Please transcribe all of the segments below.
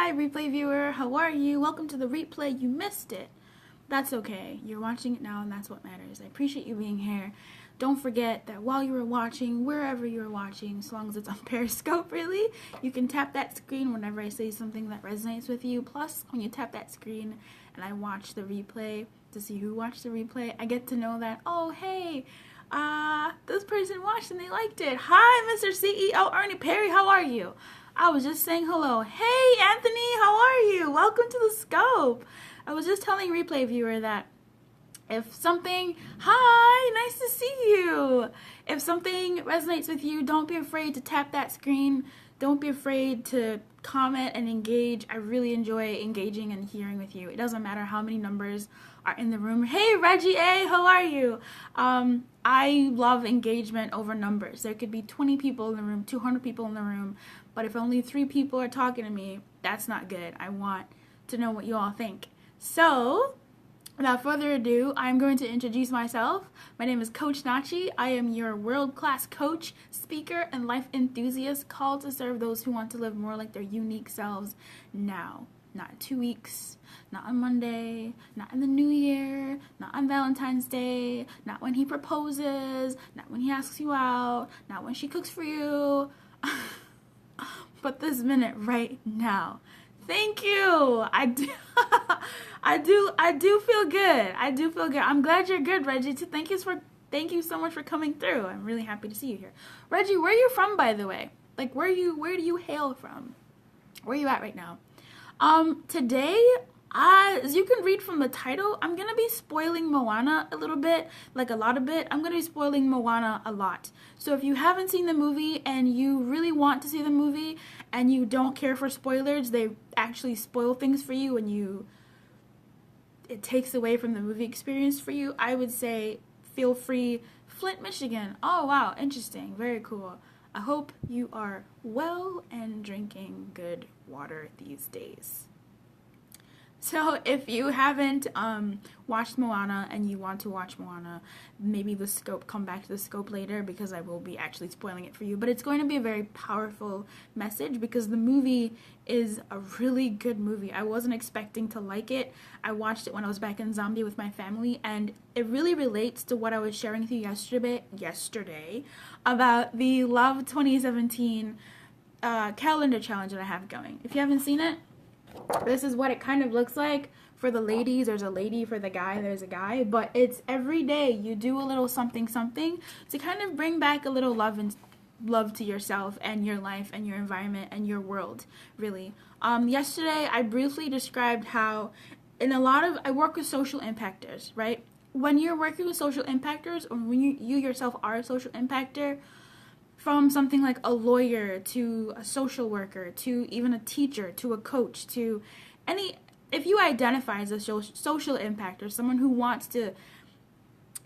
Hi, replay viewer. How are you? Welcome to the replay. You missed it. That's okay. You're watching it now, and that's what matters. I appreciate you being here. Don't forget that while you were watching, wherever you were watching, as long as it's on Periscope, really, you can tap that screen whenever I say something that resonates with you. Plus, when you tap that screen and I watch the replay to see who watched the replay, I get to know that, oh, hey, this person watched and they liked it. Hi, Mr. CEO Ernie Perry. How are you? I was just saying hello. Hey, Anthony, how are you? Welcome to the scope. I was just telling replay viewer that if something, hi, nice to see you. If something resonates with you, don't be afraid to tap that screen. Don't be afraid to comment and engage. I really enjoy engaging and hearing with you. It doesn't matter how many numbers are in the room. Hey, Reggie A, how are you? I love engagement over numbers. There could be 20 people in the room, 200 people in the room, but if only 3 people are talking to me, that's not good. I want to know what you all think. So, without further ado, I'm going to introduce myself. My name is Coach Nachi. I am your world-class coach, speaker, and life enthusiast called to serve those who want to live more like their unique selves now. Not in 2 weeks, not on Monday, not in the new year, not on Valentine's Day, not when he proposes, not when he asks you out, not when she cooks for you, but this minute right now. Thank you. I do feel good. I do feel good. I'm glad you're good, Reggie. Thank you so much for coming through. I'm really happy to see you here. Reggie, where are you from, by the way? Like, where do you hail from? Where are you at right now? Today, as you can read from the title, I'm going to be spoiling Moanna a little bit, like a lot of it. I'm going to be spoiling Moanna a lot. So if you haven't seen the movie and you really want to see the movie and you don't care for spoilers, they actually spoil things for you and it takes away from the movie experience for you, I would say feel free. Flint, Michigan. Oh, wow. Interesting. Very cool. I hope you are well and drinking good water these days. So if you haven't watched Moanna and you want to watch Moanna, maybe come back to the scope later because I will be actually spoiling it for you. But it's going to be a very powerful message because the movie is a really good movie. I wasn't expecting to like it. I watched it when I was back in Zambia with my family, and it really relates to what I was sharing with you yesterday about the Love 2017 calendar challenge that I have going. If you haven't seen it, this is what it kind of looks like. For the ladies, there's a lady. For the guy, there's a guy. But it's every day you do a little something to kind of bring back a little love to yourself and your life and your environment and your world, really. Yesterday, I briefly described how I work with social impactors, right? When you're working with social impactors, or when you yourself are a social impactor, from something like a lawyer to a social worker to even a teacher to a coach to if you identify as a social impactor, someone who wants to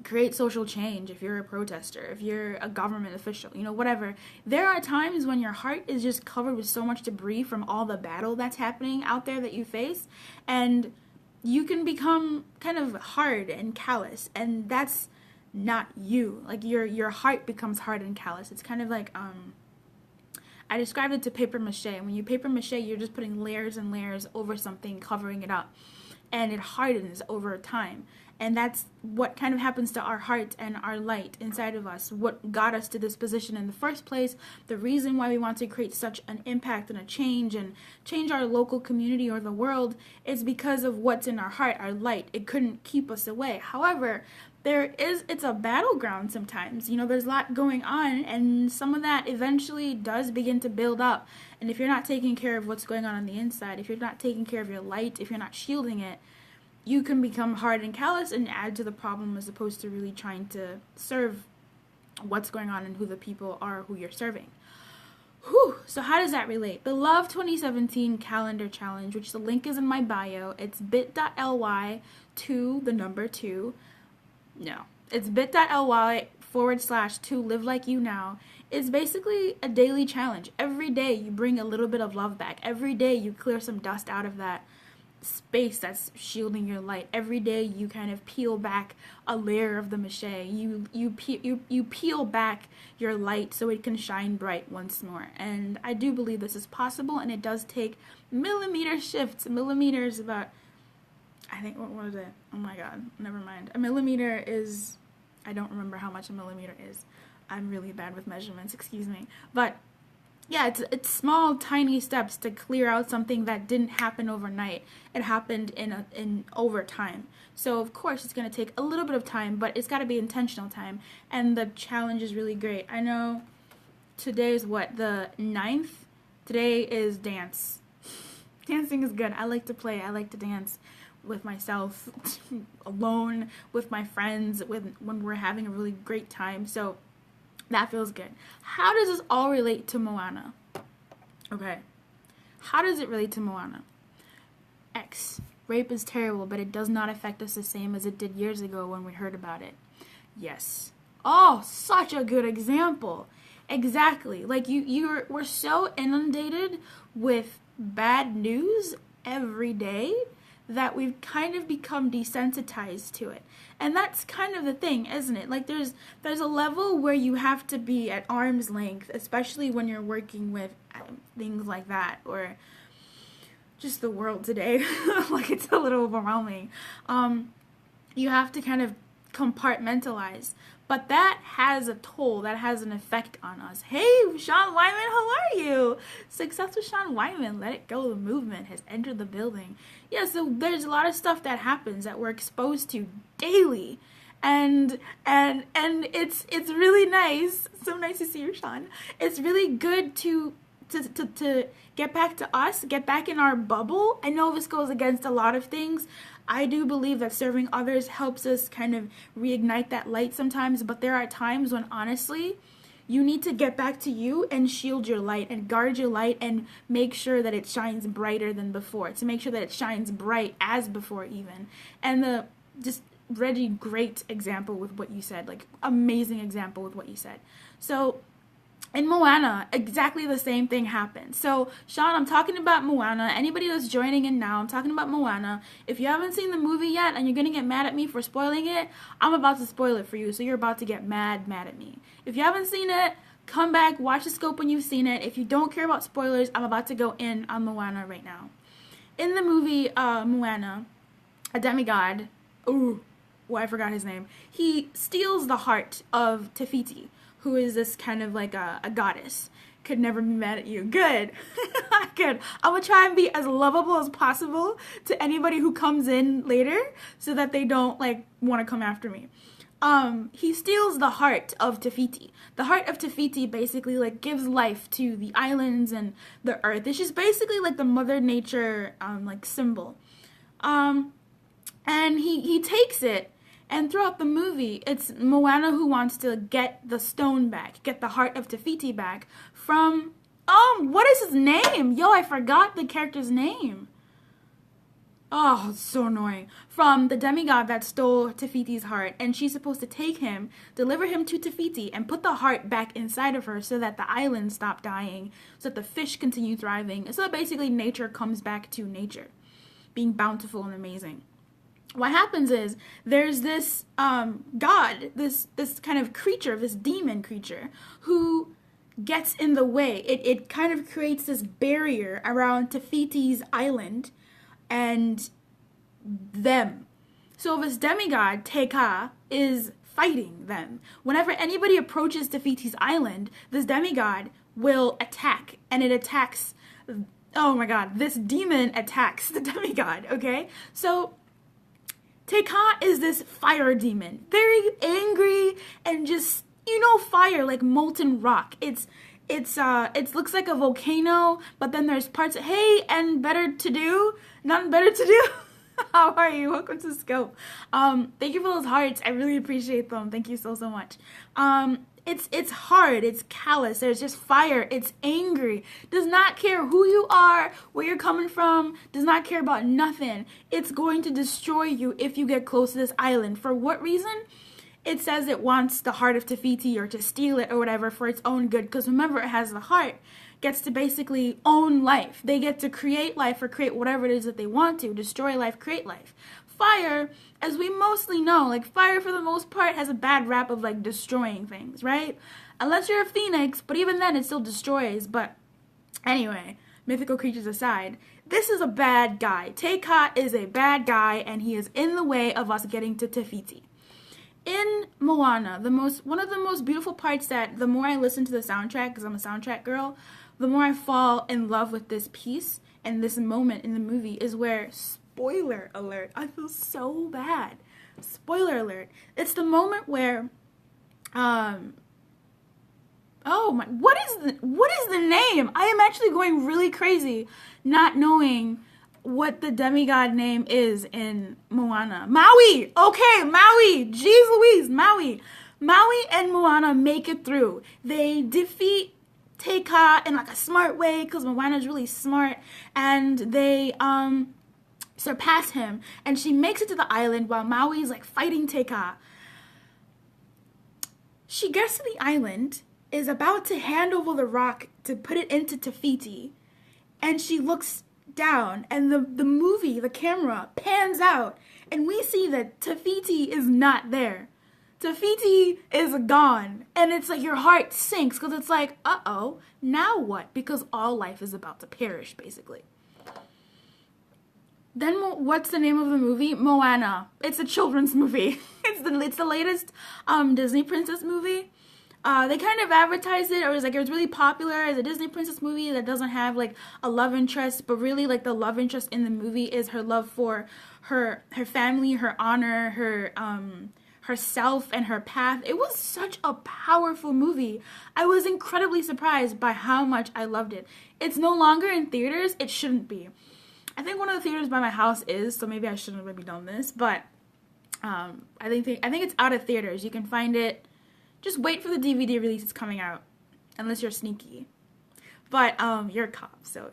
create social change, if you're a protester, if you're a government official, whatever, there are times when your heart is just covered with so much debris from all the battle that's happening out there that you face, and you can become kind of hard and callous, and that's not you. Like your heart becomes hard and callous. It's kind of like I described it to paper mache. When you paper mache, you're just putting layers and layers over something, covering it up, and it hardens over time. And that's what kind of happens to our heart and our light inside of us, what got us to this position in the first place, the reason why we want to create such an impact and a change and change our local community or the world is because of what's in our heart, our light. It couldn't keep us away. However, it's a battleground sometimes. There's a lot going on, and some of that eventually does begin to build up. And if you're not taking care of what's going on the inside, if you're not taking care of your light, if you're not shielding it, you can become hard and callous and add to the problem as opposed to really trying to serve what's going on and who the people are who you're serving. Whew. So how does that relate? The Love 2017 Calendar Challenge, which the link is in my bio, it's bit.ly it's bit.ly/to live like you now. It's basically a daily challenge. Every day you bring a little bit of love back. Every day you clear some dust out of that space that's shielding your light. Every day you kind of peel back a layer of the mache. You peel back your light so it can shine bright once more. And I do believe this is possible, and it does take millimeter shifts. Millimeters about, I think, what was it? Oh my god, never mind. A millimeter is, I don't remember how much a millimeter is. I'm really bad with measurements, excuse me. But yeah, it's small, tiny steps to clear out something that didn't happen overnight. It happened in over time. So of course it's gonna take a little bit of time, but it's gotta be intentional time. And the challenge is really great. I know today is what, the 9th? Today is dance. Dancing is good. I like to play. I like to dance with myself, alone, with my friends, when we're having a really great time. So that feels good. How does this all relate to Moanna? Okay. How does it relate to Moanna? X. Rape is terrible, but it does not affect us the same as it did years ago when we heard about it. Yes. Oh, such a good example. Exactly. Like we're so inundated with bad news every day that we've kind of become desensitized to it. And that's kind of the thing, isn't it? Like there's a level where you have to be at arm's length, especially when you're working with things like that, or just the world today. Like it's a little overwhelming. You have to kind of compartmentalize. But that has a toll, that has an effect on us. Hey, Sean Wyman, how are you? Success with Sean Wyman, Let It Go, the movement has entered the building. Yeah, so there's a lot of stuff that happens that we're exposed to daily. And it's really nice. So nice to see you, Sean. It's really good to get back to us, get back in our bubble. I know this goes against a lot of things. I do believe that serving others helps us kind of reignite that light sometimes, but there are times when honestly, you need to get back to you and shield your light and guard your light and make sure that it shines brighter than before, to make sure that it shines bright as before even. And just Reggie, great example with what you said, like amazing example with what you said. So in Moanna, exactly the same thing happened. So, Sean, I'm talking about Moanna. Anybody that's joining in now, I'm talking about Moanna. If you haven't seen the movie yet and you're going to get mad at me for spoiling it, I'm about to spoil it for you. So you're about to get mad at me. If you haven't seen it, come back, watch the scope when you've seen it. If you don't care about spoilers, I'm about to go in on Moanna right now. In the movie Moanna, a demigod, I forgot his name, he steals the heart of Tefiti, who is this kind of like a goddess. Could never be mad at you. Good. Good. I'm going to try and be as lovable as possible to anybody who comes in later so that they don't like want to come after me. He steals the heart of Tefiti. The heart of Tefiti basically like gives life to the islands and the earth. It's just basically like the Mother Nature like symbol. And he takes it. And throughout the movie, it's Moanna who wants to get the stone back, get the heart of Tefiti back from, what is his name? Yo, I forgot the character's name. Oh, it's so annoying. From the demigod that stole Tefiti's heart, and she's supposed to take him, deliver him to Tefiti, and put the heart back inside of her so that the islands stop dying, so that the fish continue thriving, and so that basically nature comes back to nature, being bountiful and amazing. What happens is there's this god, this kind of creature, this demon creature, who gets in the way. It kind of creates this barrier around Tefiti's island and them. So this demigod, Teka, is fighting them. Whenever anybody approaches Tefiti's island, this demigod will attack, and it attacks, oh my god, this demon attacks the demigod, okay? So Teka is this fire demon, very angry and just, fire, like molten rock. It looks like a volcano, but then there's parts, hey, and nothing better to do. How are you? Welcome to Scope. Thank you for those hearts. I really appreciate them. Thank you so much. It's hard, it's callous, there's just fire, it's angry, does not care who you are, where you're coming from, does not care about nothing. It's going to destroy you if you get close to this island. For what reason? it says it wants the heart of Tafiti or to steal it or whatever for its own good, because remember, it has the heart, gets to basically own life. They get to create life or create whatever it is that they want to, destroy life, create life. Fire, as we mostly know, like fire for the most part has a bad rap of like destroying things, right? Unless you're a phoenix, but even then it still destroys. But anyway, mythical creatures aside, this is a bad guy. Te-Ka is a bad guy, and he is in the way of us getting to Tafiti. In Moana, one of the most beautiful parts that the more I listen to the soundtrack, because I'm a soundtrack girl, the more I fall in love with this piece and this moment in the movie is where, spoiler alert, I feel so bad. Spoiler alert. It's the moment where, oh my, what is the name? I am actually going really crazy not knowing what the demigod name is in Moana. Maui! Okay, Maui! Jeez Louise, Maui! Maui and Moana make it through. They defeat Te-Ka in like a smart way, because Moana's really smart, and they surpass him, and she makes it to the island while Maui's like fighting Te-Ka. She gets to the island, is about to hand over the rock to put it into Tafiti, and she looks down, and the camera pans out, and we see that Tafiti is not there. Tafiti is gone, and it's like your heart sinks, because it's like, uh-oh, now what? Because all life is about to perish, basically. Then what's the name of the movie? Moana. It's a children's movie. It's the latest Disney princess movie. They kind of advertised it, or it was really popular as a Disney princess movie that doesn't have like a love interest, but really like the love interest in the movie is her love for her family, her honor, her herself, and her path. It was such a powerful movie. I was incredibly surprised by how much I loved it. It's no longer in theaters. It shouldn't be. I think one of the theaters by my house is, so maybe I shouldn't have maybe done this, but I think it's out of theaters. You can find it. Just wait for the DVD release. It's coming out, unless you're sneaky. But you're a cop, so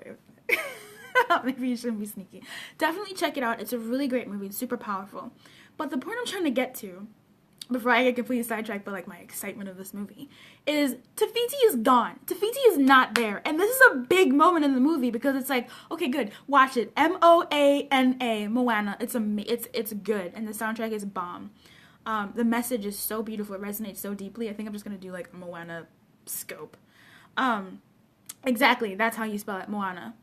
maybe you shouldn't be sneaky. Definitely check it out. It's a really great movie. It's super powerful. But the point I'm trying to get to, before I get completely sidetracked by like my excitement of this movie, is Tafiti is gone. Tafiti is not there. And this is a big moment in the movie, because it's like, okay, good, watch it. Moana, Moana. It's good, and the soundtrack is bomb. The message is so beautiful. It resonates so deeply. I think I'm just going to do like a Moana scope. Exactly. That's how you spell it. Moana.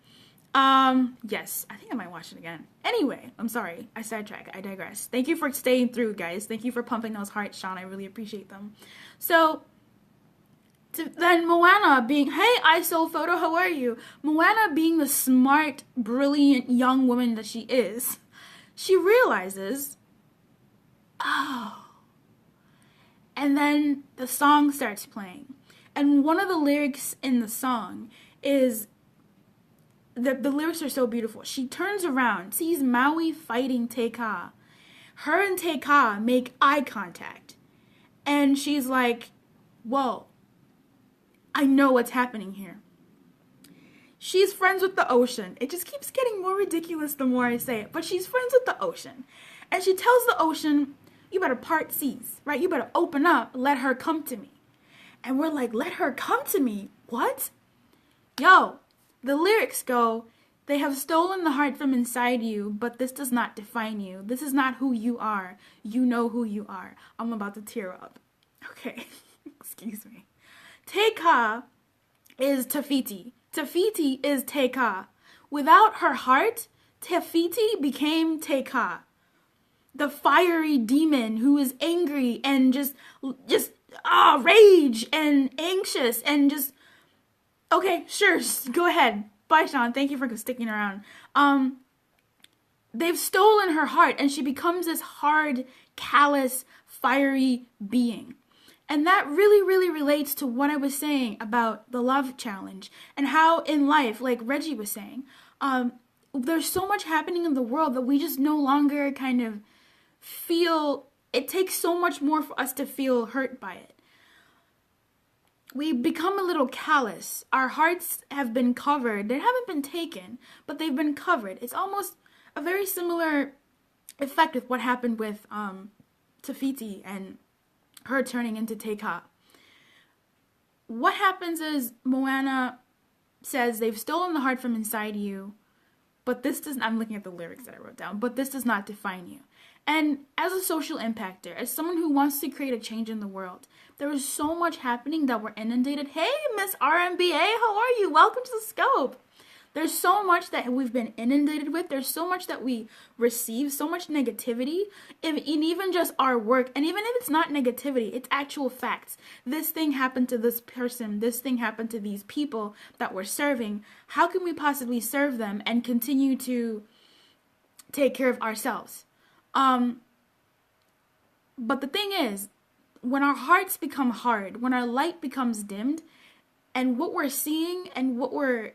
Yes. I think I might watch it again. Anyway, I'm sorry. I sidetrack. I digress. Thank you for staying through, guys. Thank you for pumping those hearts, Sean. I really appreciate them. So, then Moana being, hey, ISO photo, how are you? Moana being the smart, brilliant young woman that she is, she realizes, oh. And then the song starts playing. And one of the lyrics in the song is, the lyrics are so beautiful. She turns around, sees Maui fighting Te-Ka. Her and Te-Ka make eye contact. And she's like, whoa, I know what's happening here. She's friends with the ocean. It just keeps getting more ridiculous the more I say it. But she's friends with the ocean. And she tells the ocean, you better part seas, right? You better open up, let her come to me. And we're like, let her come to me? What? Yo, the lyrics go, they have stolen the heart from inside you, but this does not define you. This is not who you are. You know who you are. I'm about to tear up. Okay, excuse me. Te-Ka is Tafiti. Tafiti is Te-Ka. Without her heart, Tafiti became Te-Ka. The fiery demon who is angry and just rage and anxious and just, okay, sure, go ahead. Bye, Sean. Thank you for sticking around. They've stolen her heart, and she becomes this hard, callous, fiery being. And that really, really relates to what I was saying about the love challenge and how in life, like Reggie was saying, there's so much happening in the world that we just no longer kind of feel, it takes so much more for us to feel hurt by it. We become a little callous. Our hearts have been covered. They haven't been taken, but they've been covered. It's almost a very similar effect with what happened with Tafiti and her turning into Teika. What happens is Moanna says they've stolen the heart from inside you, but this doesn't, I'm looking at the lyrics that I wrote down, but this does not define you. And as a social impactor, as someone who wants to create a change in the world, there is so much happening that we're inundated. Hey, Miss RMBA, how are you? Welcome to the Scope. There's so much that we've been inundated with. There's so much that we receive, so much negativity, in even just our work. And even if it's not negativity, it's actual facts. This thing happened to this person. This thing happened to these people that we're serving. How can we possibly serve them and continue to take care of ourselves? But the thing is, when our hearts become hard, when our light becomes dimmed, and what we're seeing and what we're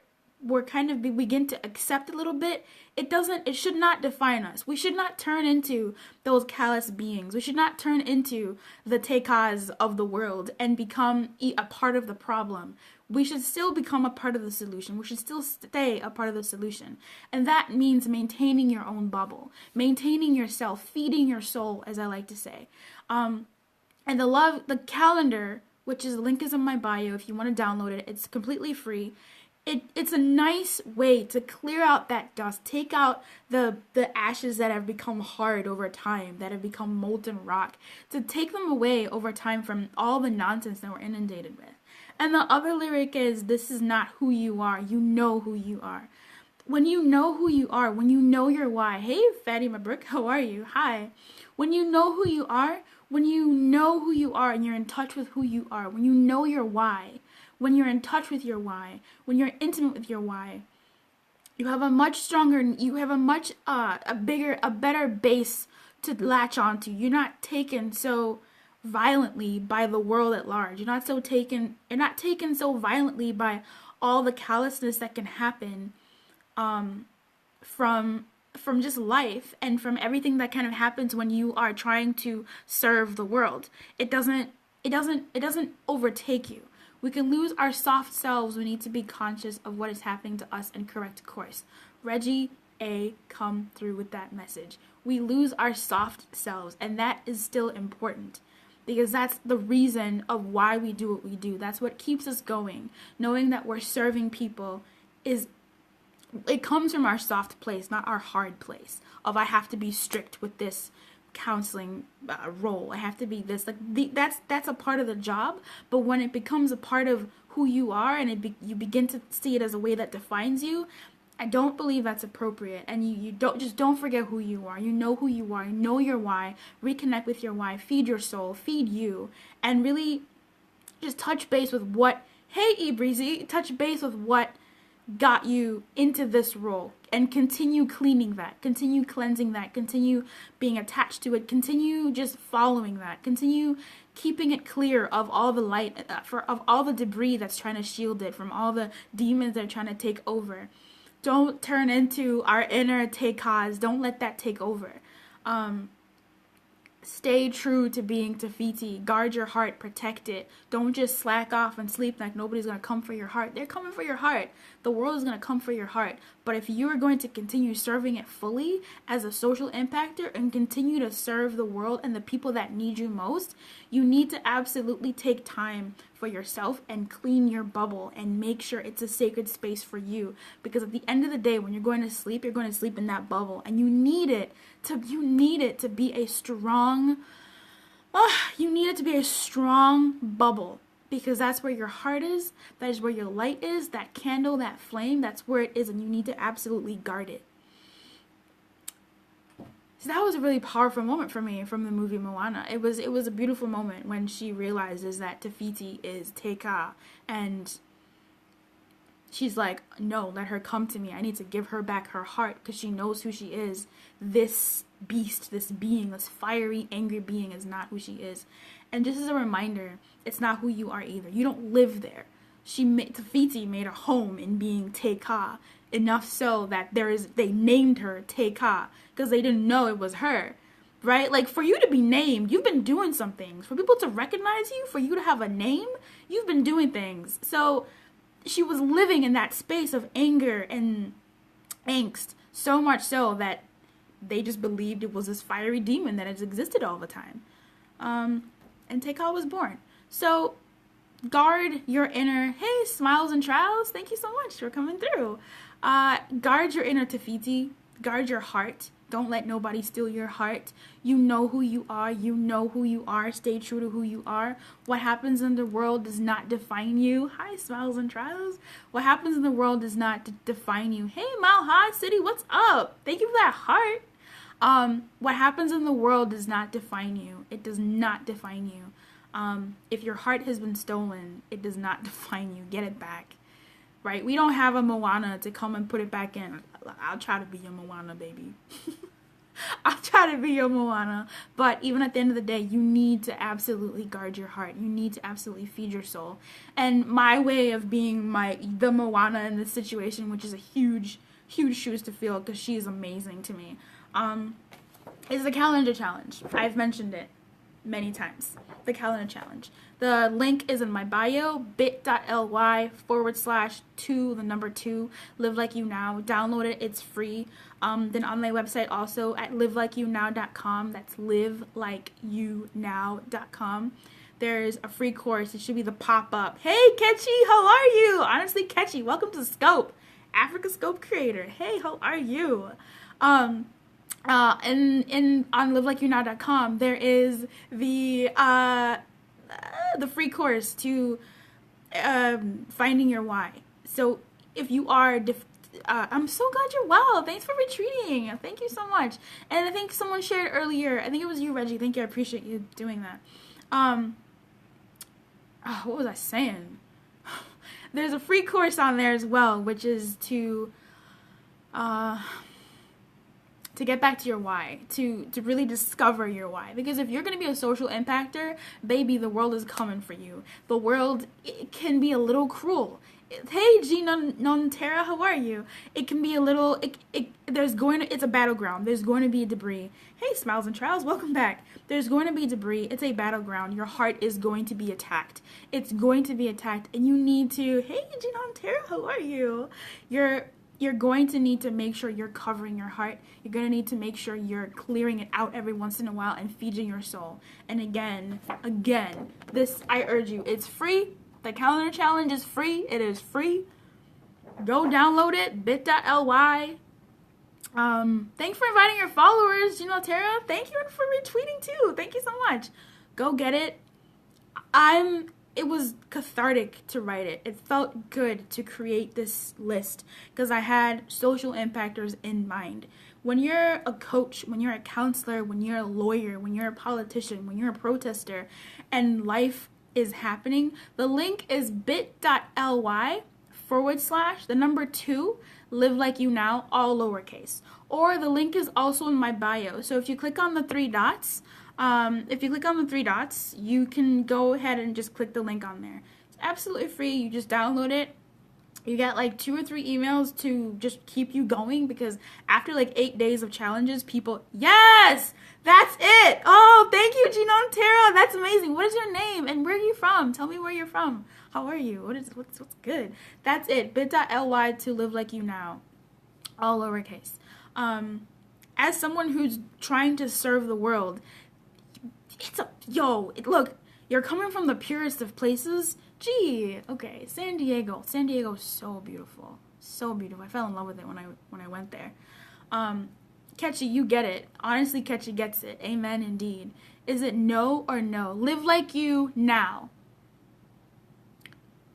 kind of begin to accept a little bit, it should not define us. We should not turn into those callous beings. We should not turn into the Teikas of the world and become a part of the problem. We should still become a part of the solution. We should still stay a part of the solution. And that means maintaining your own bubble, maintaining yourself, feeding your soul, as I like to say. And the calendar, which is, the link is in my bio if you want to download it. It's completely free. It's a nice way to clear out that dust, take out the ashes that have become hard over time, that have become molten rock, to take them away over time from all the nonsense that we're inundated with. And the other lyric is, this is not who you are, you know who you are. When you know who you are, when you know your why, hey Fatima Brooke, how are you? Hi. When you know who you are, when you know who you are and you're in touch with who you are, when you know your why, when you're in touch with your why, when you're intimate with your why, you have a much stronger, you have a much, a better base to latch onto. You're not taken so violently by the world at large. You're not taken so violently by all the callousness that can happen, from just life and from everything that kind of happens when you are trying to serve the world. It doesn't overtake you. We can lose our soft selves. We need to be conscious of what is happening to us and correct course. Reggie A, come through with that message. We lose our soft selves, and that is still important, because that's the reason of why we do what we do. That's what keeps us going. Knowing that we're serving people it comes from our soft place, not our hard place of, I have to be strict with this counseling role. I have to be this. That's a part of the job. But when it becomes a part of who you are and you begin to see it as a way that defines you, I don't believe that's appropriate. And you don't forget who you are. You know who you are. You know your why. Reconnect with your why. Feed your soul. Feed you. And really just touch base with what, hey E-Breezy, touch base with what got you into this role, and continue cleaning that, continue cleansing that, continue being attached to it, continue just following that, continue keeping it clear of all the light, of all the debris that's trying to shield it, from all the demons that are trying to take over. Don't turn into our inner Teikas. Don't let that take over. Stay true to being Tafiti. Guard your heart. Protect it. Don't just slack off and sleep like nobody's going to come for your heart. They're coming for your heart. The world is going to come for your heart. But if you are going to continue serving it fully as a social impactor and continue to serve the world and the people that need you most, you need to absolutely take time for yourself and clean your bubble and make sure it's a sacred space for you. Because at the end of the day, when you're going to sleep in that bubble, and you need it to be a strong, bubble, because that's where your heart is, that is where your light is, that candle, that flame, that's where it is, and you need to absolutely guard it. So that was a really powerful moment for me from the movie Moanna. It was a beautiful moment when she realizes that Tafiti is Teika, and she's like, no, let her come to me. I need to give her back her heart, because she knows who she is. This beast, this being, this fiery, angry being is not who she is. And just as a reminder, it's not who you are either. You don't live there. Tafiti made a home in being Teika, enough so that they named her Teika, because they didn't know it was her, right? Like, for you to be named, you've been doing some things. For people to recognize you, for you to have a name, you've been doing things. So she was living in that space of anger and angst, so much so that they just believed it was this fiery demon that has existed all the time. and Tekal was born. So guard your inner, hey, Smiles and Trials, thank you so much for coming through. Guard your inner Tafiti, guard your heart. Don't let nobody steal your heart. You know who you are. You know who you are. Stay true to who you are. What happens in the world does not define you. Hi, Smiles and Trials. What happens in the world does not define you. Hey, Mile High City, what's up? Thank you for that heart. What happens in the world does not define you. It does not define you. If your heart has been stolen, it does not define you. Get it back. Right? We don't have a Moanna to come and put it back in. I'll try to be your Moanna, baby. I'll try to be your Moanna. But even at the end of the day, you need to absolutely guard your heart. You need to absolutely feed your soul. And my way of being the Moanna in this situation, which is a huge, huge shoes to fill because she is amazing to me, is the calendar challenge. I've mentioned it many times. The calendar challenge. The link is in my bio, bit.ly/2 live like you now. Download it, it's free. Then on my website also at livelikeyoumnow.com. That's livelikeyoumnow.com. There's a free course. It should be the pop-up. Hey, Ketchy, how are you? Honestly, Ketchy, welcome to Scope. Africa Scope creator. Hey, how are you? And on livelikeyoumnow.com, there is the free course to finding your why. So if you are, I'm so glad you're well. Thanks for retweeting. Thank you so much. And I think someone shared earlier. I think it was you, Reggie. Thank you. I appreciate you doing that. What was I saying? There's a free course on there as well, which is to get back to your why, to really discover your why. Because if you're going to be a social impactor, baby, the world is coming for you. The world, it can be a little cruel. Hey, G Non-Terra, how are you? It can be a little, it's a battleground. There's going to be debris. Hey, Smiles and Trials, welcome back. There's going to be debris. It's a battleground. Your heart is going to be attacked. It's going to be attacked, and you need to, hey, G Non-Terra, how are you? You're going to need to make sure you're covering your heart. You're going to need to make sure you're clearing it out every once in a while and feeding your soul. And again, this, I urge you, it's free. The calendar challenge is free. It is free. Go download it, bit.ly. Thanks for inviting your followers, Tara. Thank you for retweeting too. Thank you so much. Go get it. It was cathartic to write it. It felt good to create this list because I had social impactors in mind. When you're a coach, when you're a counselor, when you're a lawyer, when you're a politician, when you're a protester, and life is happening, the link is bit.ly/2 live like you now, all lowercase. Or the link is also in my bio. So if you click on the three dots, you can go ahead and just click the link on there. It's absolutely free. You just download it. You get like 2 or 3 emails to just keep you going because after like 8 days of challenges, people, yes, that's it. Oh, thank you, Gino and Tara. That's amazing. What is your name and where are you from? Tell me where you're from. How are you? What's good? That's it. bit.ly to live like you now. All lowercase. As someone who's trying to serve the world, look, you're coming from the purest of places. Gee, okay, San Diego is so beautiful, so beautiful. I fell in love with it when I went there. Ketchy, you get it. Honestly, Ketchy gets it. Amen, indeed. Is it no or no? Live like you now.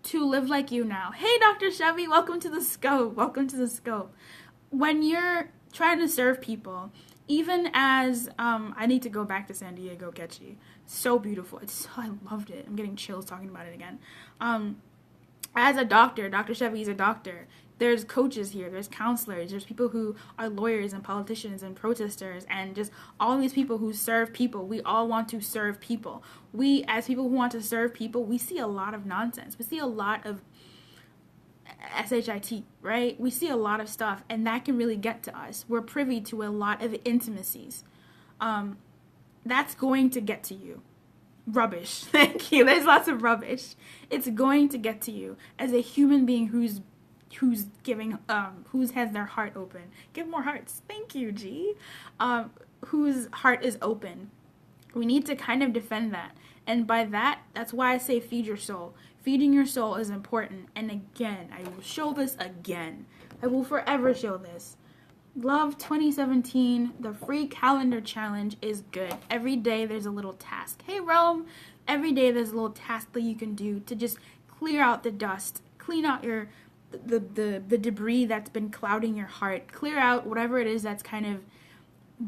To live like you now. Hey, Dr. Chevy, welcome to the Scope. Welcome to the Scope. When you're trying to serve people, even as, I need to go back to San Diego, Ketchy. So beautiful. I loved it. I'm getting chills talking about it again. As a doctor, Dr. Chevy is a doctor. There's coaches here. There's counselors. There's people who are lawyers and politicians and protesters and just all these people who serve people. We all want to serve people. We, as people who want to serve people, we see a lot of nonsense. We see a lot of SHIT, right? We see a lot of stuff, and that can really get to us. We're privy to a lot of intimacies. That's going to get to you. Rubbish. Thank you. There's lots of rubbish. It's going to get to you as a human being who's giving, who has their heart open. Give more hearts. Thank you, G. Whose heart is open. We need to kind of defend that. And by that, that's why I say feed your soul. Feeding your soul is important. And again, I will show this again. I will forever show this. Love 2017, the free calendar challenge is good. Every day there's a little task. Hey, Rome, every day there's a little task that you can do to just clear out the dust, clean out the debris that's been clouding your heart, clear out whatever it is that's kind of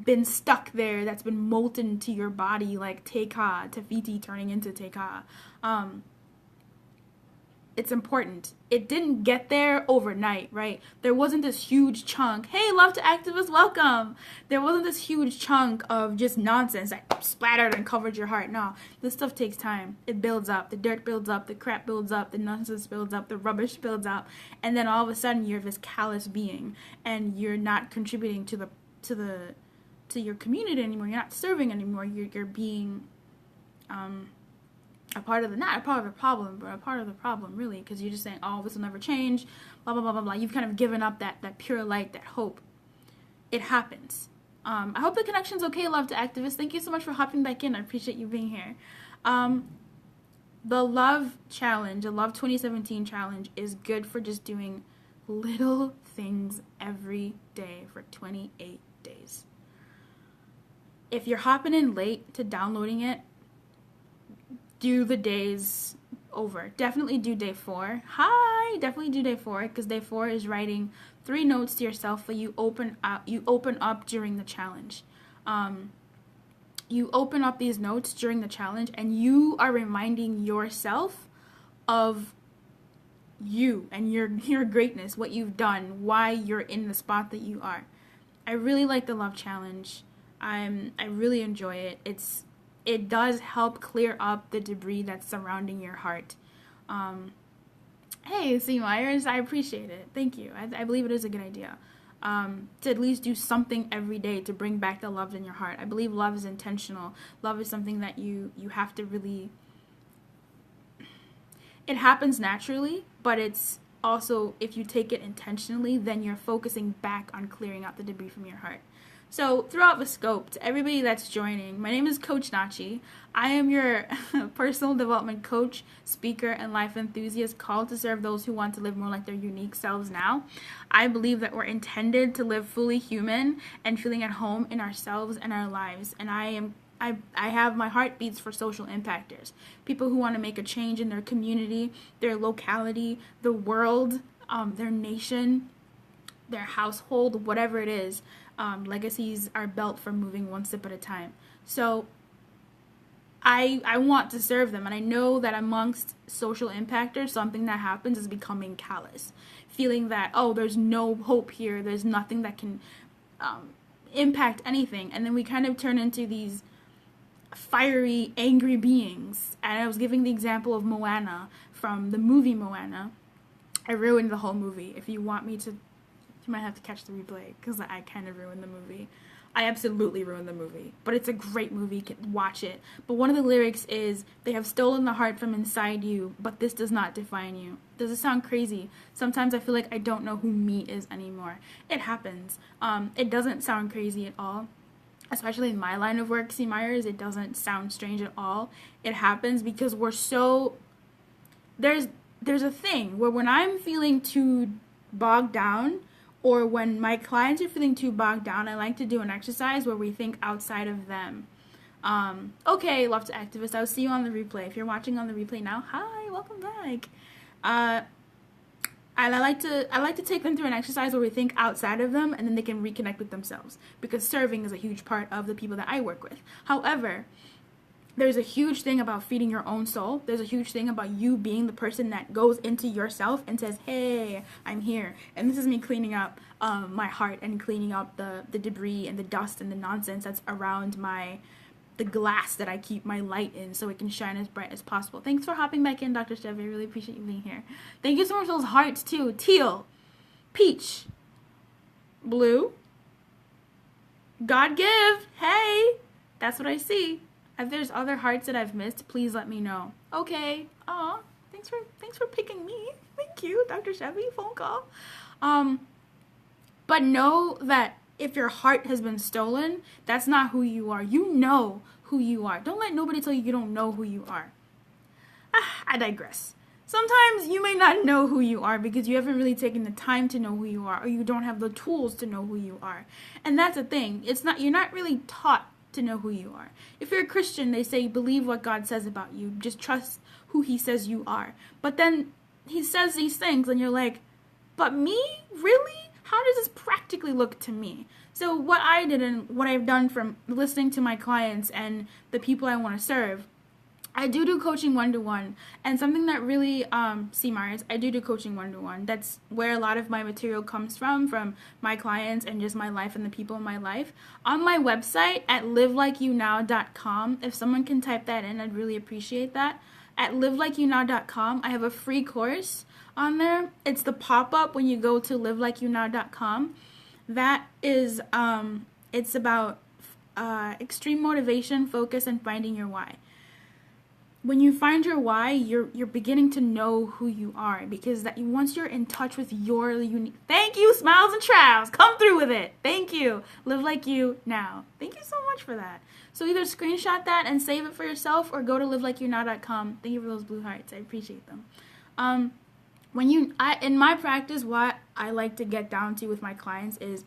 been stuck there, that's been molten to your body, like Tefiti turning into Teka. It's important. It didn't get there overnight, right? There wasn't this huge chunk, hey, love to activists, welcome. There wasn't this huge chunk of just nonsense that splattered and covered your heart. No, this stuff takes time. It builds up. The dirt builds up. The crap builds up. The nonsense builds up. The rubbish builds up. And then all of a sudden, you're this callous being, and you're not contributing to your community anymore. You're not serving anymore. You're being not a part of the problem, but a part of the problem, really, because you're just saying, oh, this will never change, blah, blah, blah, blah, blah. You've kind of given up that pure light, that hope. It happens. I hope the connection's okay, love to activists. Thank you so much for hopping back in. I appreciate you being here. The Love Challenge, the Love 2017 Challenge, is good for just doing little things every day for 28 days. If you're hopping in late to downloading it, do the days over. Definitely do day 4. Definitely do day 4, because day 4 is writing 3 notes to yourself that you open up during the challenge. You open up these notes during the challenge, and you are reminding yourself of you and your greatness, what you've done, why you're in the spot that you are. I really like the Love Challenge. I really enjoy it. It does help clear up the debris that's surrounding your heart. Hey, C. Myers, I appreciate it. Thank you. I believe it is a good idea. To at least do something every day to bring back the love in your heart. I believe love is intentional. Love is something that you have to really... It happens naturally, but it's also, if you take it intentionally, then you're focusing back on clearing out the debris from your heart. So, throughout the scope, to everybody that's joining, my name is Coach Nachi. I am your personal development coach, speaker, and life enthusiast called to serve those who want to live more like their unique selves now. I believe that we're intended to live fully human and feeling at home in ourselves and our lives. And I have my heart beats for social impactors, people who want to make a change in their community, their locality, the world, their nation, their household, whatever it is. Legacies are built from moving one step at a time. So I want to serve them, and I know that amongst social impactors, something that happens is becoming callous, feeling that, oh, there's no hope here, there's nothing that can impact anything, and then we kind of turn into these fiery, angry beings. And I was giving the example of Moanna from the movie Moanna. I ruined the whole movie. If you want me to, you might have to catch the replay, because I kind of ruined the movie. I absolutely ruined the movie, but it's a great movie. Watch it. But one of the lyrics is, they have stolen the heart from inside you, but this does not define you. Does it sound crazy? Sometimes I feel like I don't know who me is anymore. It happens. It doesn't sound crazy at all. Especially in my line of work, C. Myers, it doesn't sound strange at all. It happens because we're so... There's a thing where when I'm feeling too bogged down, or when my clients are feeling too bogged down, I like to do an exercise where we think outside of them. Okay, love to activists. I'll see you on the replay. If you're watching on the replay now, hi, welcome back. And I like to take them through an exercise where we think outside of them, and then they can reconnect with themselves, because serving is a huge part of the people that I work with. However, there's a huge thing about feeding your own soul. There's a huge thing about you being the person that goes into yourself and says, hey, I'm here. And this is me cleaning up my heart and cleaning up the debris and the dust and the nonsense that's around the glass that I keep my light in, so it can shine as bright as possible. Thanks for hopping back in, Dr. Chevy. I really appreciate you being here. Thank you so much for those hearts, too. Teal, peach, blue, God give, hey, that's what I see. If there's other hearts that I've missed, please let me know. Okay. Aw, thanks for picking me. Thank you, Dr. Chevy. Phone call. But know that if your heart has been stolen, that's not who you are. You know who you are. Don't let nobody tell you you don't know who you are. I digress. Sometimes you may not know who you are because you haven't really taken the time to know who you are, or you don't have the tools to know who you are. And that's the thing. You're not really taught to know who you are. If you're a Christian, they say believe what God says about you. Just trust who he says you are. But then he says these things and you're like, but me? Really? How does this practically look to me? So what I did and what I've done from listening to my clients and the people I want to serve, I do coaching one-to-one, and something that really, Mars, I do coaching one-to-one. That's where a lot of my material comes from my clients and just my life and the people in my life. On my website at livelikeyounow.com, if someone can type that in, I'd really appreciate that. At livelikeyounow.com, I have a free course on there. It's the pop-up when you go to livelikeyounow.com. That is, it's about extreme motivation, focus, and finding your why. When you find your why, you're beginning to know who you are, because once you're in touch with your unique... Thank you, Smiles and Trials. Come through with it. Thank you. Live like you now. Thank you so much for that. So either screenshot that and save it for yourself, or go to livelikeyounow.com. Thank you for those blue hearts. I appreciate them. In my practice, what I like to get down to with my clients is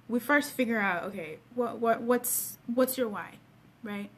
we first figure out, okay, what's your why, right?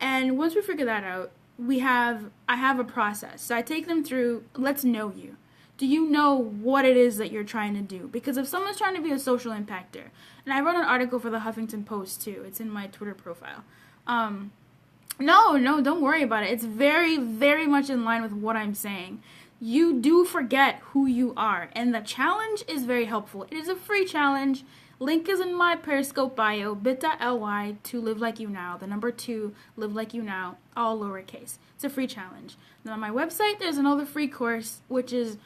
And once we figure that out, I have a process. So I take them through, let's know you. Do you know what it is that you're trying to do? Because if someone's trying to be a social impactor, and I wrote an article for the Huffington Post too. It's in my Twitter profile. No, don't worry about it. It's very, very much in line with what I'm saying. You do forget who you are, and the challenge is very helpful. It is a free challenge. Link is in my Periscope bio, bit.ly to live like you now, the number 2, live like you now, all lowercase. It's a free challenge. Then on my website, there's another free course, which is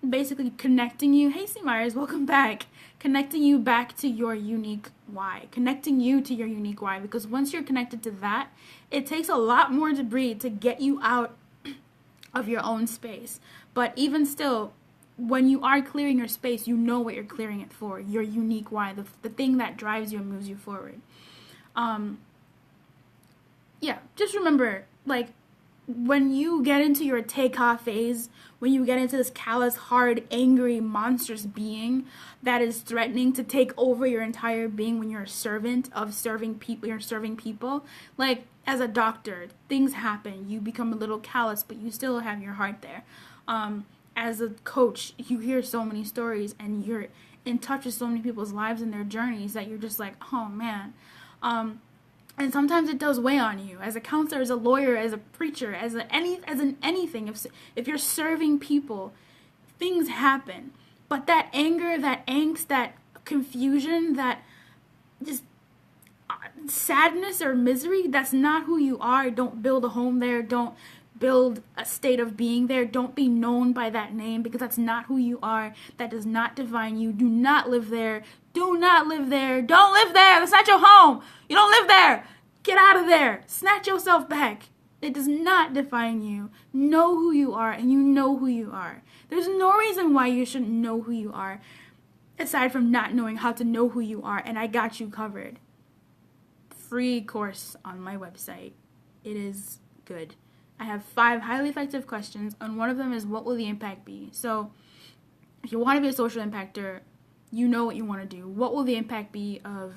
basically connecting you. Hey, C. Myers, welcome back. Connecting you back to your unique why. Connecting you to your unique why, because once you're connected to that, it takes a lot more debris to get you out of your own space. But even still, when you are clearing your space, you know what you're clearing it for, your unique why, the thing that drives you and moves you forward. Just remember, like, when you get into your takeoff phase, when you get into this callous, hard, angry, monstrous being that is threatening to take over your entire being, when you're a servant of serving people, you're serving people, like, as a doctor, things happen, you become a little callous, but you still have your heart there. As a coach, you hear so many stories and you're in touch with so many people's lives and their journeys that you're just like, oh man. And sometimes it does weigh on you. As a counselor, as a lawyer, as a preacher, as in anything, if you're serving people, things happen. But that anger, that angst, that confusion, that just sadness or misery, that's not who you are. Don't build a home there. Don't build a state of being there. Don't be known by that name, because that's not who you are. That does not define you. Do not live there. Do not live there. Don't live there. That's not your home. You don't live there. Get out of there. Snatch yourself back. It does not define you. Know who you are, and you know who you are. There's no reason why you shouldn't know who you are, aside from not knowing how to know who you are, and I got you covered. Free course on my website. It is good. I have 5 highly effective questions, and one of them is, what will the impact be? So if you want to be a social impactor, you know what you want to do. What will the impact be of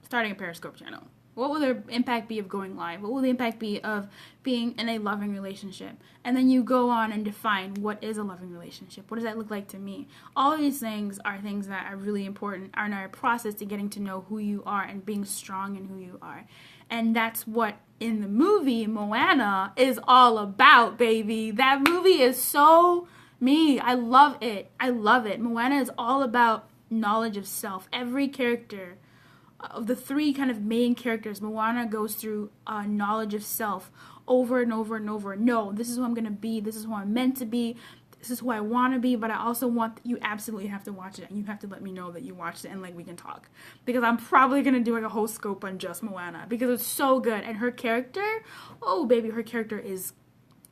starting a Periscope channel? What will the impact be of going live? What will the impact be of being in a loving relationship? And then you go on and define, what is a loving relationship? What does that look like to me? All of these things are things that are really important in our process to getting to know who you are and being strong in who you are. And that's what in the movie Moanna is all about, baby. That movie is so me. I love it. I love it. Moanna is all about knowledge of self. Every character of the 3 kind of main characters, Moanna goes through knowledge of self over and over and over. No, this is who I'm going to be. This is who I'm meant to be. This is who I want to be, but I also want, you absolutely have to watch it, and you have to let me know that you watched it, and like we can talk, because I'm probably going to do like a whole scope on just Moanna, because it's so good. And her character, oh baby, her character is,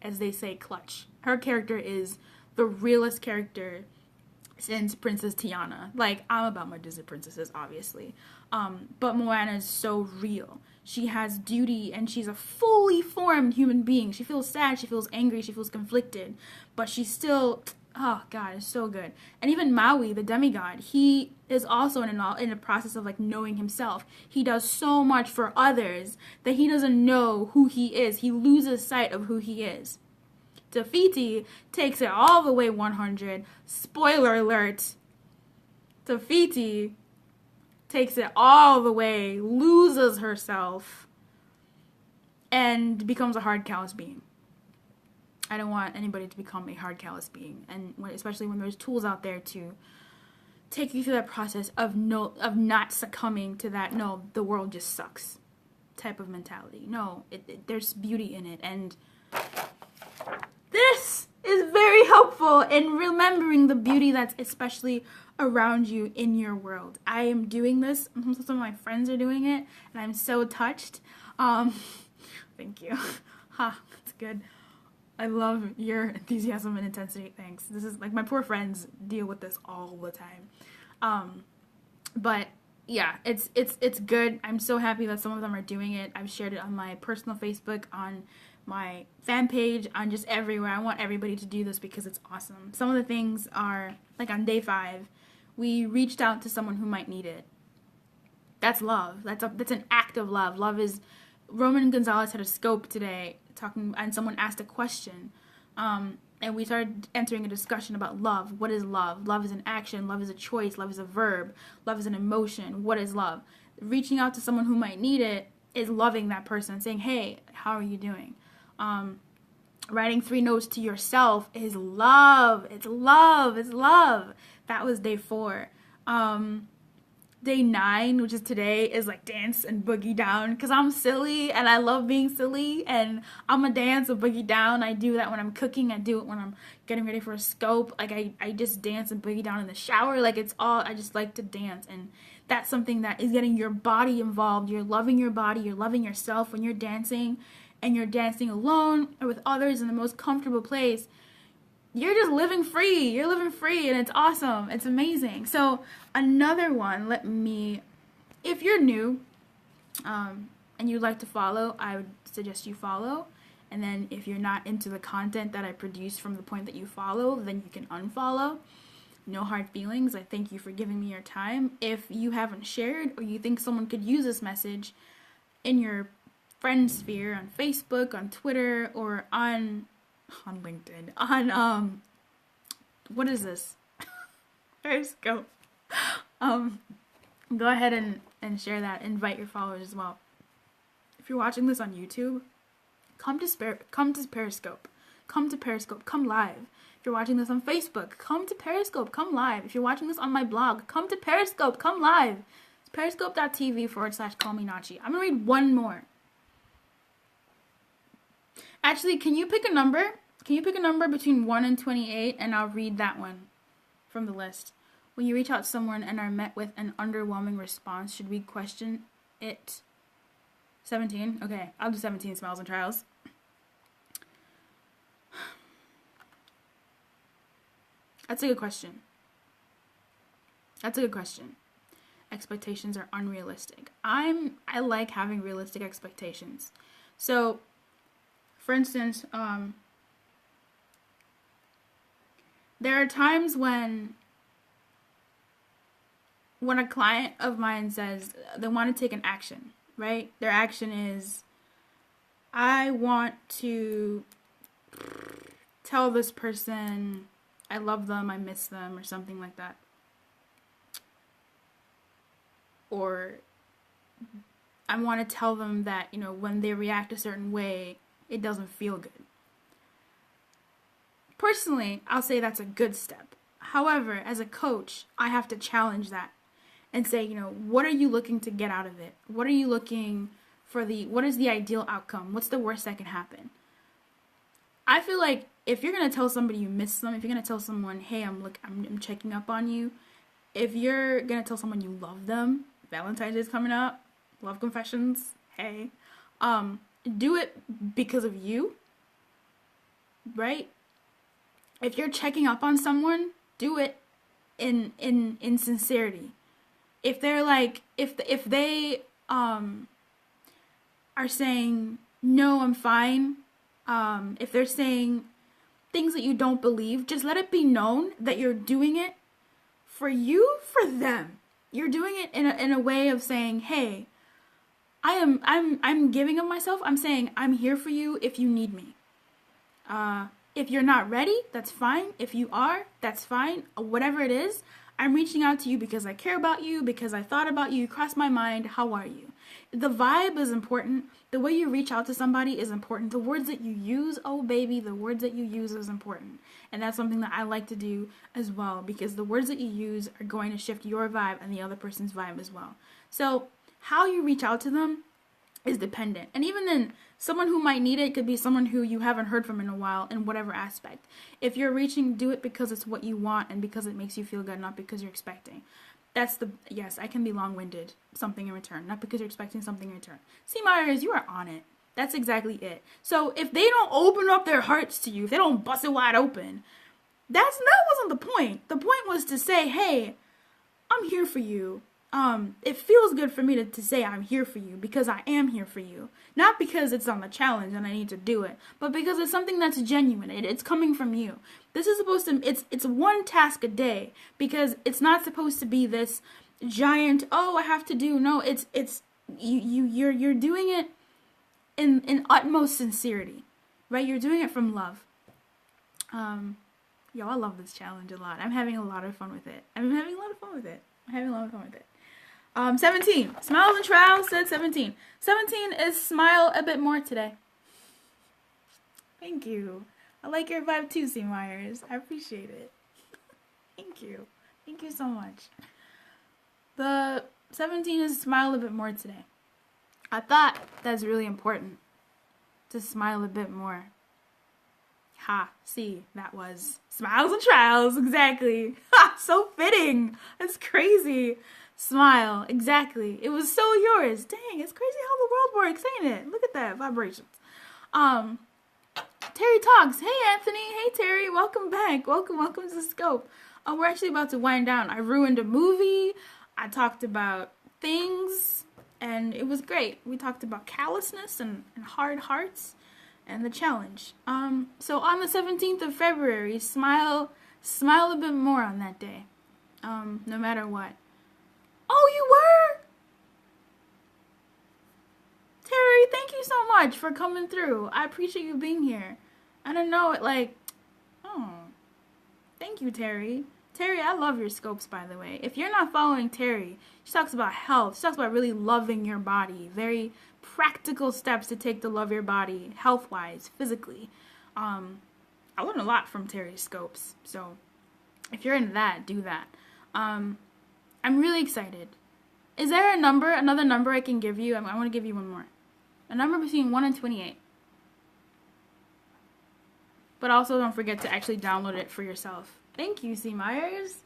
as they say, clutch. Her character is the realest character since Princess Tiana. Like, I'm about my Disney princesses, obviously. But Moana is so real. She has duty, and she's a fully formed human being. She feels sad, she feels angry, she feels conflicted, but she's still, oh god, it's so good. And even Maui, the demigod, he is also in a process of like knowing himself. He does so much for others that he doesn't know who he is. He loses sight of who he is. Te Fiti takes it all the way 100. Spoiler alert. Te Fiti takes it all the way, loses herself, and becomes a hard, callous being. I don't want anybody to become a hard, callous being, and especially when there's tools out there to take you through that process of not succumbing to that, no, the world just sucks type of mentality. No, there's beauty in it, and this is very helpful in remembering the beauty that's especially around you in your world. I am doing this. Some of my friends are doing it, and I'm so touched. Thank you. That's good. I love your enthusiasm and intensity. Thanks. This is like my poor friends deal with this all the time. But yeah, it's good. I'm so happy that some of them are doing it. I've shared it on my personal Facebook, on my fan page, on just everywhere. I want everybody to do this because it's awesome. Some of the things are, like on day 5, we reached out to someone who might need it. That's love. That's an act of love. Love is, Roman Gonzalez had a scope today talking, and someone asked a question, and we started entering a discussion about love. What is love? Love is an action. Love is a choice. Love is a verb. Love is an emotion. What is love? Reaching out to someone who might need it is loving that person, saying, hey, how are you doing? Writing 3 notes to yourself is love. It's love. It's love. That was day 4. Day 9, which is today, is like dance and boogie down, because I'm silly and I love being silly, and I'm a dance and boogie down. I do that when I'm cooking. I do it when I'm getting ready for a scope. Like I just dance and boogie down in the shower. Like it's all, I just like to dance, and that's something that is getting your body involved. You're loving your body. You're loving yourself when you're dancing, and you're dancing alone or with others in the most comfortable place. You're just living free. You're living free, and it's awesome. It's amazing. So another one, if you're new and you'd like to follow, I would suggest you follow. And then if you're not into the content that I produce from the point that you follow, then you can unfollow. No hard feelings. I thank you for giving me your time. If you haven't shared, or you think someone could use this message in your friend sphere, on Facebook, on Twitter, or on LinkedIn, on what is this? Periscope. Go ahead and share that. Invite your followers as well. If you're watching this on YouTube, come to Periscope. Come to Periscope. Come live. If you're watching this on Facebook, come to Periscope. Come live. If you're watching this on my blog, come to Periscope. Come live. It's periscope.tv/callmenachi. I'm gonna read one more. Actually, can you pick a number? Can you pick a number between 1 and 28, and I'll read that one from the list. When you reach out to someone and are met with an underwhelming response, should we question it? 17? Okay, I'll do 17, smiles and trials. That's a good question. Expectations are unrealistic. I like having realistic expectations. So, for instance, there are times when a client of mine says they want to take an action, right? Their action is, I want to tell this person I love them, I miss them, or something like that. Or I want to tell them that, when they react a certain way, it doesn't feel good. Personally, I'll say that's a good step. However, as a coach, I have to challenge that and say, what are you looking to get out of it? What are you looking for what is the ideal outcome? What's the worst that can happen? I feel like if you're going to tell somebody you miss them, if you're going to tell someone, hey, I'm checking up on you, if you're going to tell someone you love them, Valentine's Day is coming up, love confessions, hey, do it because of you, right? If you're checking up on someone, do it in sincerity. If they're like, if they are saying no, I'm fine. If they're saying things that you don't believe, just let it be known that you're doing it for you, for them. You're doing it in a way of saying, hey, I'm giving of myself. I'm saying I'm here for you if you need me. If you're not ready, that's fine. If you are, that's fine. Whatever it is, I'm reaching out to you because I care about you, because I thought about you, you crossed my mind. How are you? The vibe is important. The way you reach out to somebody is important. The words that you use, oh baby, the words that you use is important. And that's something that I like to do as well, because the words that you use are going to shift your vibe and the other person's vibe as well. So how you reach out to them is dependent. And even then, someone who might need it could be someone who you haven't heard from in a while in whatever aspect. If you're reaching, do it because it's what you want and because it makes you feel good, not because you're expecting. Yes, I can be long-winded, something in return, not because you're expecting something in return. See, Myers, you are on it. That's exactly it. So if they don't open up their hearts to you, if they don't bust it wide open, that wasn't the point. The point was to say, hey, I'm here for you. It feels good for me to say I'm here for you because I am here for you. Not because it's on the challenge and I need to do it, but because it's something that's genuine. It's coming from you. This is supposed to, it's one task a day, because it's not supposed to be this giant, oh, I have to do. No, you're doing it in utmost sincerity, right? You're doing it from love. I love this challenge a lot. I'm having a lot of fun with it. 17. Smiles and Trials said 17. 17 is smile a bit more today. Thank you. I like your vibe too, C. Myers. I appreciate it. Thank you. Thank you so much. The 17 is smile a bit more today. I thought that's really important. To smile a bit more. See, that was Smiles and Trials, exactly. So fitting. That's crazy. Smile, exactly. It was so yours. Dang, it's crazy how the world works, ain't it? Look at that, vibrations. Terry Talks. Hey, Anthony. Hey, Terry. Welcome back. Welcome to the Scope. We're actually about to wind down. I ruined a movie. I talked about things, and it was great. We talked about callousness and hard hearts and the challenge. So on the 17th of February, smile a bit more on that day. No matter what. Oh, you were? Terry, thank you so much for coming through. I appreciate you being here. I don't know, thank you, Terry. Terry, I love your scopes, by the way. If you're not following Terry, she talks about health. She talks about really loving your body. Very practical steps to take to love your body, health-wise, physically. I learned a lot from Terry's scopes. So if you're into that, do that. I'm really excited. Is there another number I can give you? I want to give you one more. A number between 1 and 28. But also don't forget to actually download it for yourself. Thank you, C. Myers.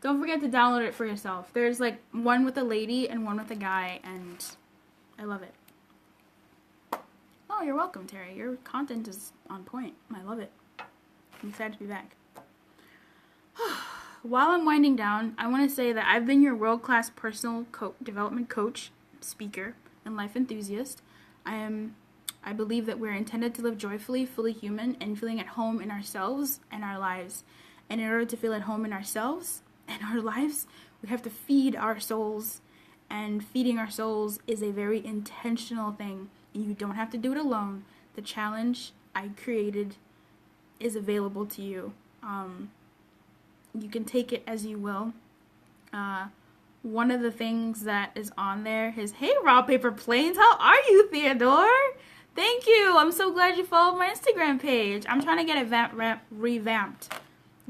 Don't forget to download it for yourself. There's one with a lady and one with a guy, and I love it. Oh, you're welcome, Terry. Your content is on point. I love it. I'm excited to be back. While I'm winding down, I want to say that I've been your world-class personal development coach, speaker, and life enthusiast. I believe that we're intended to live joyfully, fully human, and feeling at home in ourselves and our lives. And in order to feel at home in ourselves and our lives, we have to feed our souls. And feeding our souls is a very intentional thing. And you don't have to do it alone. The challenge I created is available to you. You can take it as you will. One of the things that is on there is, hey, Raw Paper Planes, how are you, Theodore? Thank you. I'm so glad you followed my Instagram page. I'm trying to get it revamped.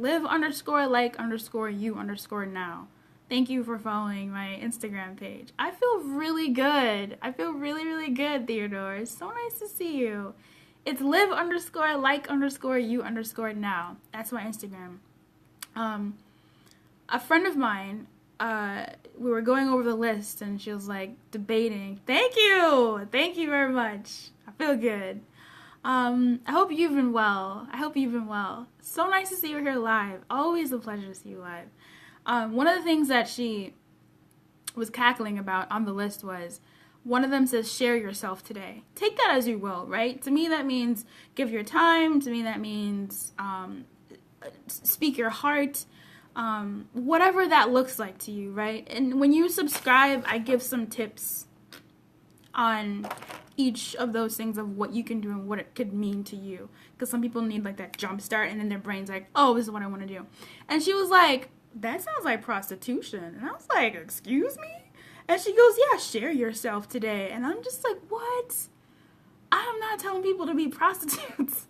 Live_like_you_now. Thank you for following my Instagram page. I feel really good. I feel really, really good, Theodore. It's so nice to see you. It's live_like_you_now. That's my Instagram. A friend of mine, we were going over the list and she was debating. Thank you very much. I feel good. I hope you've been well. So nice to see you here live. Always a pleasure to see you live. One of the things that she was cackling about on the list was, one of them says, share yourself today. Take that as you will, right? To me, that means give your time. To me, that means speak your heart. Whatever that looks like to you, right? And when you subscribe, I give some tips on each of those things of what you can do and what it could mean to you. Because some people need like that jump start, and then their brain's like, oh, this is what I want to do. And she was like, that sounds like prostitution. And I was like, excuse me? And she goes, yeah, share yourself today. And I'm just like, what? I'm not telling people to be prostitutes.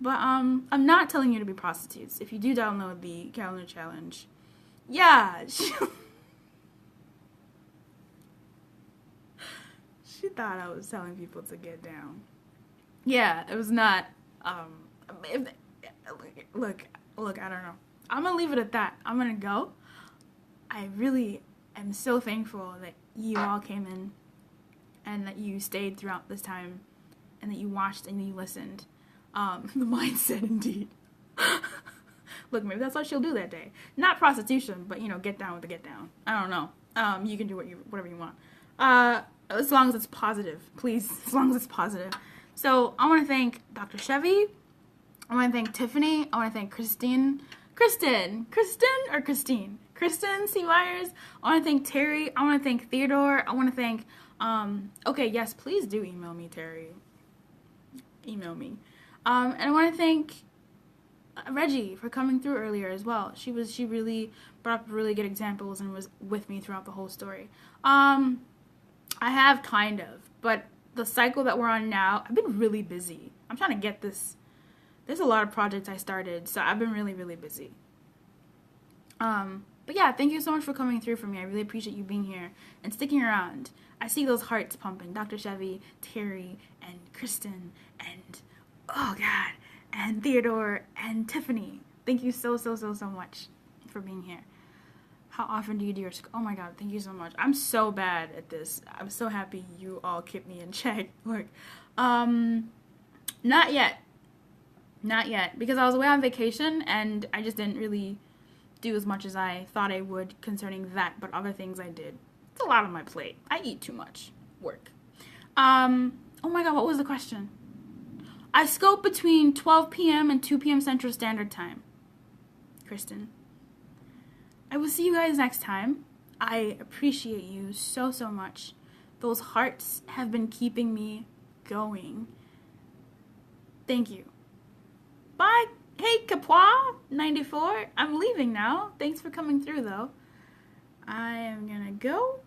But I'm not telling you to be prostitutes. If you do download the calendar challenge, yeah. She thought I was telling people to get down. Yeah, it was not. Look, I don't know. I'm going to leave it at that. I'm going to go. I really am so thankful that you all came in and that you stayed throughout this time and that you watched and you listened. The mindset, indeed. Look, maybe that's what she'll do that day. Not prostitution, but, get down with the get down. I don't know. You can do whatever you want. As long as it's positive. Please, as long as it's positive. So, I want to thank Dr. Chevy. I want to thank Tiffany. I want to thank Kristen C. Myers. I want to thank Terry. I want to thank Theodore. I want to thank, okay, yes, please do email me, Terry. Email me. And I want to thank Reggie for coming through earlier as well. She really brought up really good examples and was with me throughout the whole story. I have kind of, but the cycle that we're on now, I've been really busy. I'm trying to get this. There's a lot of projects I started, so I've been really, really busy. But yeah, thank you so much for coming through for me. I really appreciate you being here and sticking around. I see those hearts pumping. Dr. Chevy, Terry, and Kristen, and oh God, and Theodore, and Tiffany. Thank you so much for being here. How often do you do your school? Oh my God, thank you so much. I'm so bad at this. I'm so happy you all kept me in check. Like, not yet, because I was away on vacation and I just didn't really do as much as I thought I would concerning that, but other things I did. It's a lot on my plate. I eat too much. Work. Oh my God, what was the question? I scope between 12 p.m. and 2 p.m. Central Standard Time. Kristen. I will see you guys next time. I appreciate you so much. Those hearts have been keeping me going. Thank you. Bye. Hey, Capois 94. I'm leaving now. Thanks for coming through, though. I am gonna go.